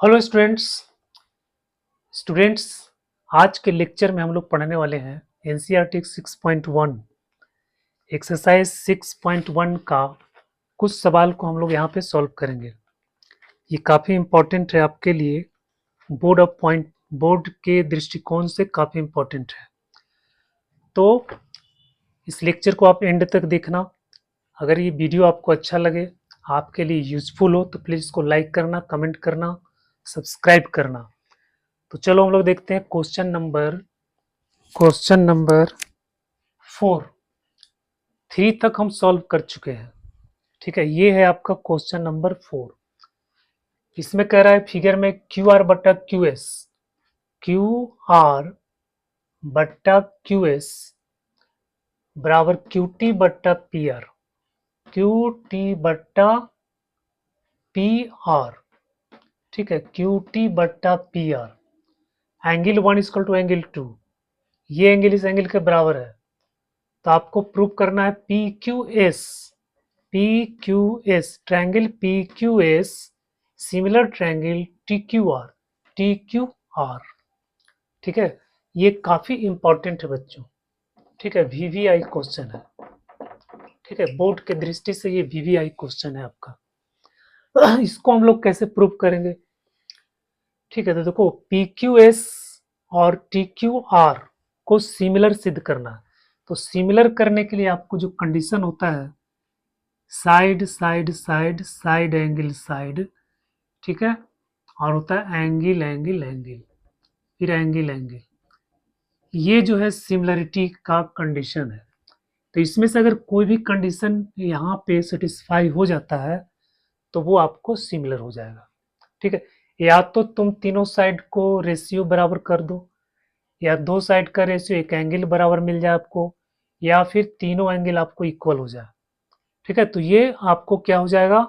Hello students आज के lecture में हम लोग पढ़ने वाले हैं एनसीईआरटी 6.1 एक्सरसाइज 6.1 का कुछ सवाल को हम लोग यहाँ पे सॉल्व करेंगे। ये काफ़ी इम्पोर्टेंट है आपके लिए, बोर्ड के दृष्टिकोण से काफ़ी इम्पोर्टेंट है। तो इस लेक्चर को आप एंड तक देखना। अगर ये वीडियो आपको अच्छा लगे, आपके लिए यूजफुल हो, तो प्लीज़ इसको लाइक करना, कमेंट करना, सब्सक्राइब करना। तो चलो हम लोग देखते हैं क्वेश्चन नंबर 3 तक हम सॉल्व कर चुके हैं। ठीक है, ये है आपका क्वेश्चन नंबर 4। इसमें कह रहा है फिगर में क्यू आर बट्टा क्यू एस बराबर क्यू टी बट्टा पी आर, ठीक है, क्यू टी बट्टा P R. Angle 1 equal to angle 2, ये एंगल इस एंगल के बराबर है। तो आपको प्रूव करना है PQS triangle PQS similar triangle TQR। ठीक है, ये काफी इंपॉर्टेंट है बच्चों। ठीक है, VVI क्वेश्चन है। ठीक है, बोर्ड के दृष्टि से ये VVI क्वेश्चन है आपका। इसको हम लोग कैसे प्रूव करेंगे? ठीक है, तो देखो PQS और TQR को सिमिलर सिद्ध करना है। तो सिमिलर करने के लिए आपको जो कंडीशन होता है, side side side side angle side, ठीक है, और होता है एंगल एंगल एंगल, फिर एंगल एंगल, ये जो है सिमिलरिटी का कंडीशन है। तो इसमें से अगर कोई भी कंडीशन यहाँ पे सेटिस्फाई हो जाता है तो वो आपको सिमिलर हो जाएगा। ठीक है, या तो तुम तीनों साइड को रेशियो बराबर कर दो, या दो साइड का रेशियो एक एंगल बराबर मिल जाए आपको, या फिर तीनों एंगल आपको इक्वल हो जाए। ठीक है, तो ये आपको क्या हो जाएगा,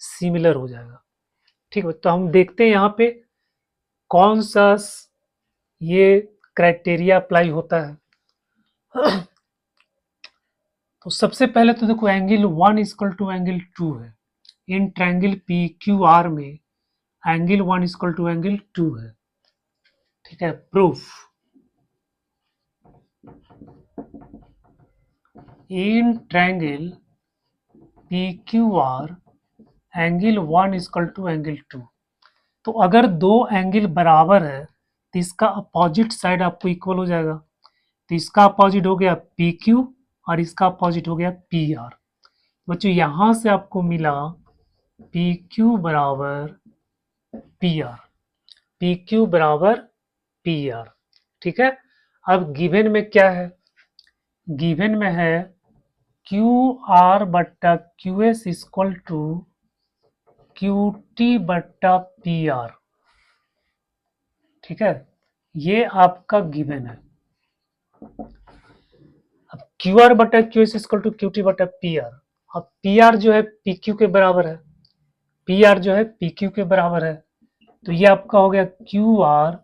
सिमिलर हो जाएगा। ठीक है, तो हम देखते हैं यहाँ पे कौन सा ये क्राइटेरिया अप्लाई होता है। तो सबसे पहले तो देखो एंगल 1 इक्वल टू एंगल 2 है। इन ट्रायंगल PQR में एंगल 1 इक्वल टू एंगल 2 है। ठीक है, proof in triangle PQR angle 1 equal to angle 2। तो अगर दो एंगल बराबर है तो इसका अपोजिट साइड आपको इक्वल हो जाएगा। तो इसका अपोजिट हो गया PQ और इसका अपोजिट हो गया PR। बच्चों यहां से आपको मिला PQ बराबर PR, PQ बराबर PR। ठीक है, अब गिवन में क्या है, गिवन में है QR बट्टा QS इक्वल टू QT बट्टा PR। ठीक है, ये आपका गिवन है। अब QR बटा QS इक्वल टू QT बटा PR। अब PR जो है PQ के बराबर है, PR जो है PQ के बराबर है। तो ये आपका हो गया QR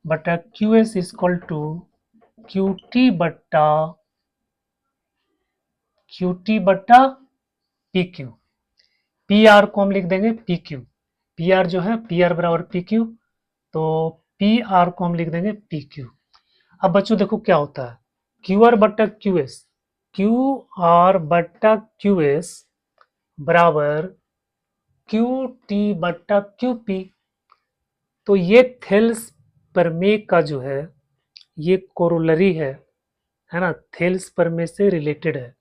बटा QS इक्वल टू QT बटा PQ। PR को हम लिख देंगे PQ, PR जो है PR बराबर PQ, तो PR को हम लिख देंगे PQ। अब बच्चों देखो क्या होता है, QR बट्टा QS, QR बट्टा QS बराबर QT बट्टा QP। तो ये थेल्स प्रमेय का जो है ये कोरोलरी है ना, थेल्स प्रमेय से रिलेटेड है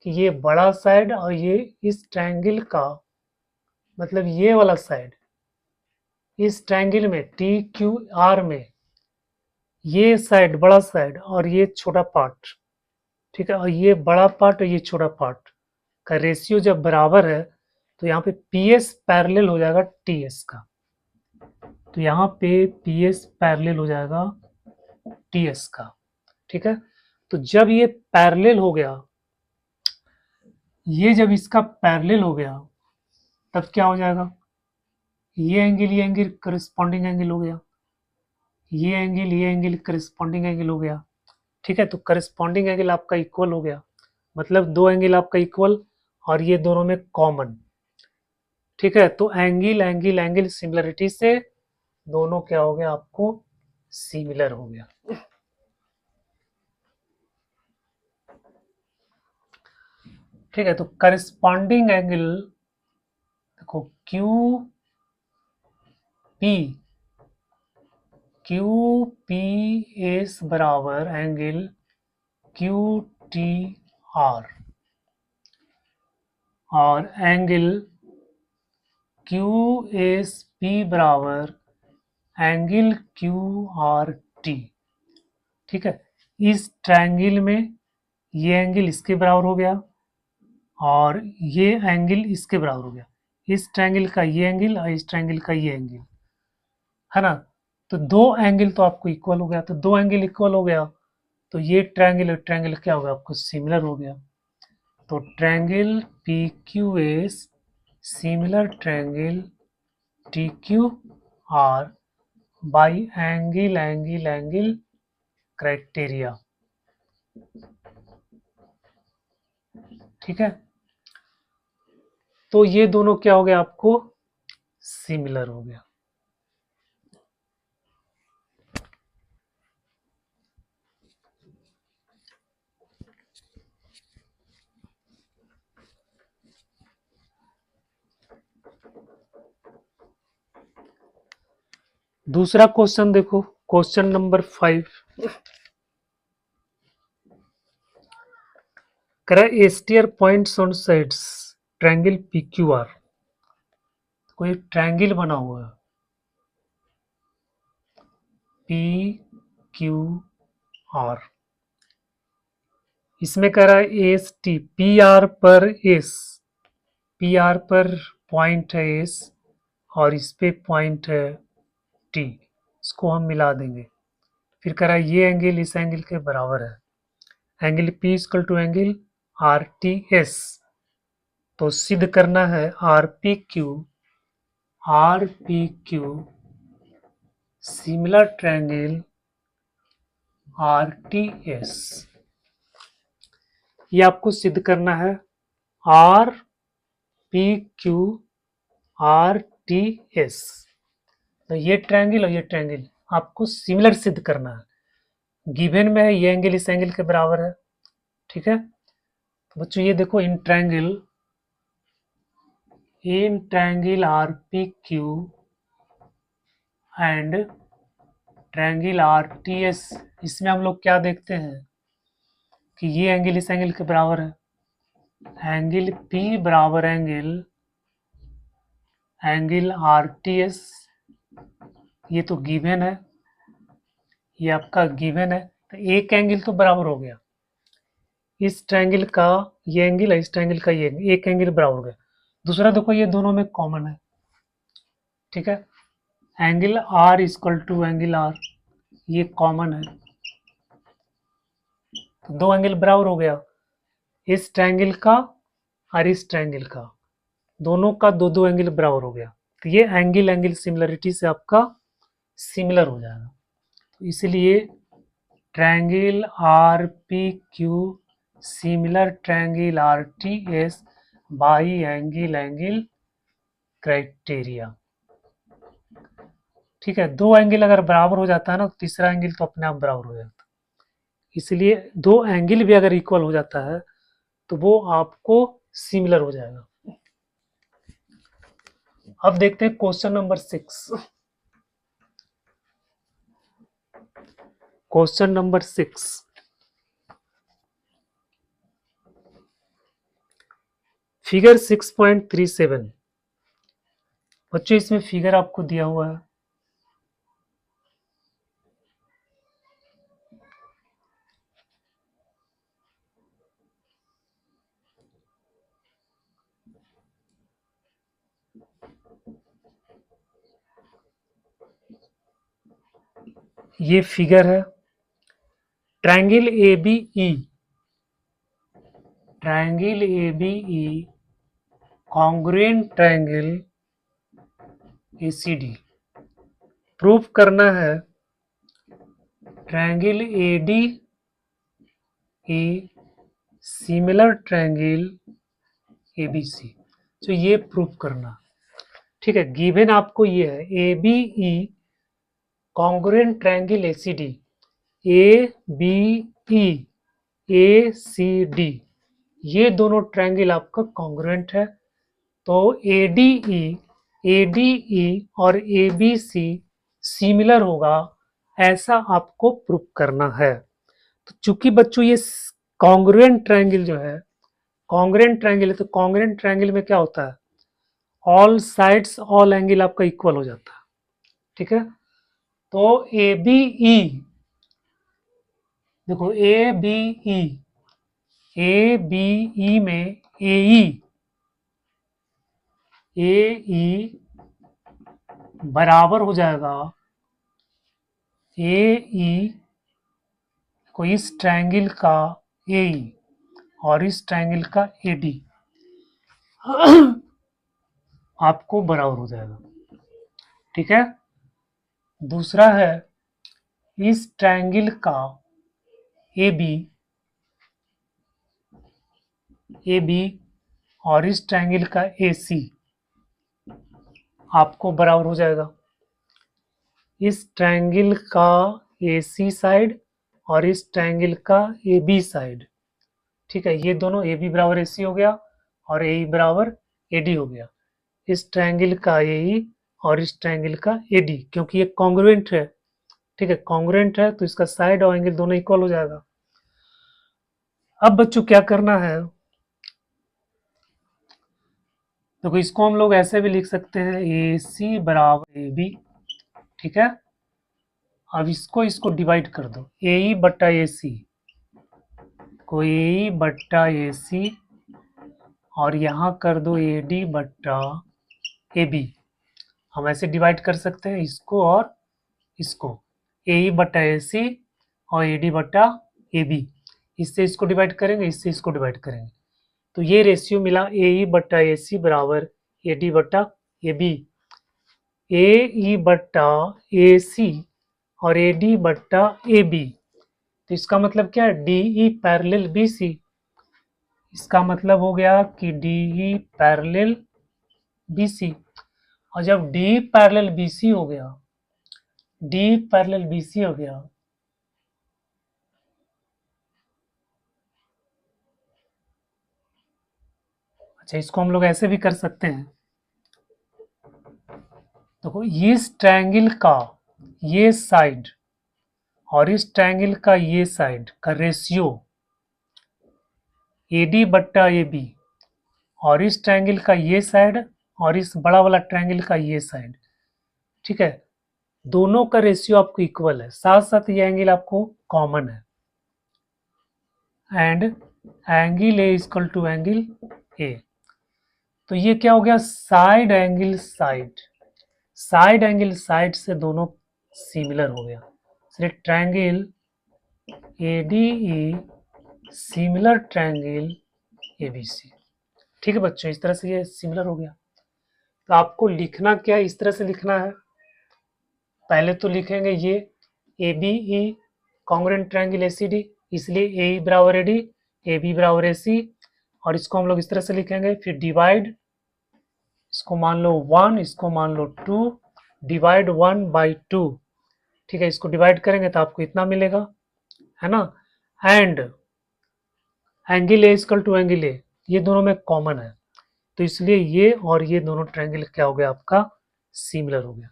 कि ये बड़ा साइड और ये इस ट्रायंगल का मतलब ये वाला साइड इस ट्रायंगल में TQR में ये साइड बड़ा साइड और ये छोटा पार्ट, ठीक है, और ये बड़ा पार्ट और ये छोटा पार्ट का रेशियो जब बराबर है तो यहाँ पे PS पैरेलल हो जाएगा TS का। तो यहाँ पे PS पैरेलल हो जाएगा TS का। ठीक है, तो जब ये पैरेलल हो गया, ये जब इसका पैरेलल हो गया तब क्या हो जाएगा, ये एंगल करस्पॉन्डिंग एंगल हो गया, ये एंगल करस्पॉन्डिंग एंगल हो गया। ठीक है, तो करस्पॉन्डिंग एंगल आपका इक्वल हो गया, मतलब दो एंगल आपका इक्वल और ये दोनों में कॉमन। ठीक है, तो एंगल एंगल एंगल सिमिलरिटी से दोनों क्या हो गया आपको सिमिलर हो गया। ठीक है, तो करस्पॉन्डिंग एंगल देखो क्यू पी एस बराबर एंगल क्यू टी आर और एंगल क्यू एस पी बराबर एंगल क्यू आर टी। ठीक है, इस ट्रायंगल में ये एंगल इसके बराबर हो गया और ये एंगल इसके बराबर हो गया। इस ट्रायंगल का ये एंगल और इस ट्रायंगल का ये एंगल है ना, तो दो एंगल तो आपको इक्वल हो गया। तो दो एंगल इक्वल हो गया तो ये ट्रायंगल और ट्रायंगल क्या हो गया आपको सिमिलर हो गया। तो triangle P Q S similar triangle T Q R by angle angle angle criteria. ठीक है, तो ये दोनों क्या हो गया आपको सिमिलर हो गया। दूसरा क्वेश्चन देखो, क्वेश्चन नंबर 5 करा एस्टियर points on sides triangle PQR। कोई ट्रायंगल बना हुआ है PQR, इसमें कह रहा है AST PR पर पॉइंट है S और इस पे पॉइंट है T, इसको हम मिला देंगे। फिर कह रहा है ये एंगल इस एंगल के बराबर है, angle P equal to angle RTS। तो सिद्ध करना है RPQ सिमिलर ट्रायंगल RTS। ये आपको सिद्ध करना है RPQ RTS। तो ये ट्रायंगल और ये ट्रायंगल आपको सिमिलर सिद्ध करना है। गिवन में है ये एंगल इस एंगल के बराबर है। ठीक है, तो बच्चों ये देखो in triangle RPQ and triangle RTS, इसमें हम लोग क्या देखते हैं कि ये एंगल इस एंगल के बराबर है, एंगल P बराबर एंगल RTS। ये तो गिवन है, ये आपका गिवन है, तो एक एंगल तो बराबर हो गया। इस ट्रायंगल का ये एंगल है, इस ट्रायंगल का ये एंगल, एक एंगल बराबर हो गया। दूसरा देखो ये दोनों में कॉमन है। ठीक है, angle R equal to angle R, ये कॉमन है, तो दो एंगल बराबर हो गया। इस ट्रायंगल का और इस ट्रायंगल का, दोनों का दो दो एंगल बराबर हो गया, तो ये एंगल एंगल सिमिलरिटी से आपका सिमिलर हो जाएगा। तो इसलिए triangle RPQ similar triangle RTS by angle angle criteria. ठीक है, दो एंगल अगर बराबर हो जाता है ना, तो तीसरा एंगल तो अपने आप बराबर हो जाता है। इसलिए दो एंगल भी अगर इक्वल हो जाता है तो वो आपको सिमिलर हो जाएगा। अब देखते हैं question number 6। Question number 6, figure 6.37। बच्चों इसमें फिगर आपको दिया हुआ है, ये फिगर है triangle ABE congruent triangle ACD। Proof करना है triangle ADE similar triangle ABC। तो ये प्रूफ करना, ठीक है, गिवन आपको ये है A B E congruent triangle A C D, A B E A C D, ये दोनों ट्रायंगल आपका कॉन्ग्रुएंट है। तो ए डी ई और ए बी सी सिमिलर होगा, ऐसा आपको प्रूफ करना है। तो चूंकि बच्चों ये कॉन्ग्रुएंट ट्रायंगल जो है, कॉन्ग्रुएंट ट्रायंगल है, तो कॉन्ग्रुएंट ट्रायंगल में क्या होता है, ऑल साइड्स ऑल एंगल आपका इक्वल हो जाता है। ठीक है, तो ए बी ई, देखो ए बी ई में ए बराबर हो जाएगा ए ई को इस ट्रायंगल का ए ई और इस ट्रायंगल का ए डी आपको बराबर हो जाएगा। ठीक है, दूसरा है इस ट्रायंगल का ए बी और इस ट्रायंगल का ए सी आपको बराबर हो जाएगा इस ट्रायंगल का ए सी साइड और इस ट्रायंगल का ए बी साइड। ठीक है, ये दोनों ए बी बराबर ए सी हो गया और ए ई बराबर ए डी हो गया। इस ट्रायंगल का ए ई और इस ट्रायंगल का ए डी, क्योंकि ये कॉन्ग्रुएंट है। ठीक है, कॉन्ग्रुएंट है तो इसका साइड और एंगल दोनों इक्वल हो जाएगा। अब बच्चों क्या करना है, देखो इसको हम लोग ऐसे भी लिख सकते हैं ए सी बराबर ए बी। ठीक है, अब इसको डिवाइड कर दो, ए ई बट्टा ए सी को ए ई बट्टा ए सी और यहाँ कर दो ए डी बट्टा ए बी। हम ऐसे डिवाइड कर सकते हैं इसको और इसको, ए ई बट्टा ए सी और ए डी बट्टा ए बी। इससे इसको डिवाइड करेंगे, इससे इसको डिवाइड करेंगे, तो ये रेशियो मिला ए ई बट्टा ए सी बराबर ए डी बट्टा ए बी। ए ई बट्टा ए सी और ए डी बट्टा ए बी, तो इसका मतलब क्या है, D E parallel B C. इसका मतलब हो गया कि D E parallel B C, और जब डी पैरेलल बी सी हो गया, डी पैरेलल बी सी हो गया, अच्छा इसको हम लोग ऐसे भी कर सकते हैं, देखो इस ट्रायंगल का ये साइड और इस ट्रायंगल का ये साइड का रेशियो ए डी बट्टा ए बी और इस ट्रायंगल का ये साइड और इस बड़ा वाला ट्रायंगल का ये साइड। ठीक है, दोनों का रेशियो आपको इक्वल है, साथ साथ ये एंगल आपको कॉमन है, and angle A equal to angle A. तो ये क्या हो गया, साइड एंगल साइड से दोनों सिमिलर हो गया, सिर्फ triangle A D E similar triangle A B C. ठीक है बच्चों, इस तरह से ये सिमिलर हो गया। तो आपको लिखना क्या है, इस तरह से लिखना है, पहले तो लिखेंगे ये A B E congruent triangle A C D, इसलिए ए ई बराबर ए डी, ए बी बराबर ए सी, और इसको हम लोग इस तरह से लिखेंगे, फिर डिवाइड, इसको मान लो 1, इसको मान लो 2, डिवाइड 1 बाई 2। ठीक है, इसको डिवाइड करेंगे तो आपको इतना मिलेगा, है ना, and angle A equal to angle A, ये दोनों में कॉमन है, तो इसलिए ये और ये दोनों ट्रायंगल क्या हो गया आपका, सिमिलर हो गया।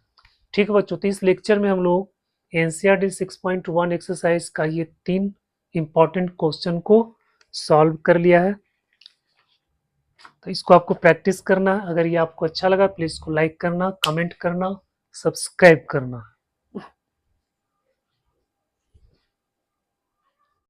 ठीक है बच्चों, तो इस लेक्चर में हम लोग एनसीईआरटी 6.1 एक्सरसाइज का ये 3 इंपॉर्टेंट क्वेश्चन को सॉल्व कर लिया है। तो इसको आपको प्रैक्टिस करना है। अगर ये आपको अच्छा लगा प्लीज़ इसको लाइक करना, कमेंट करना, सब्सक्राइब करना।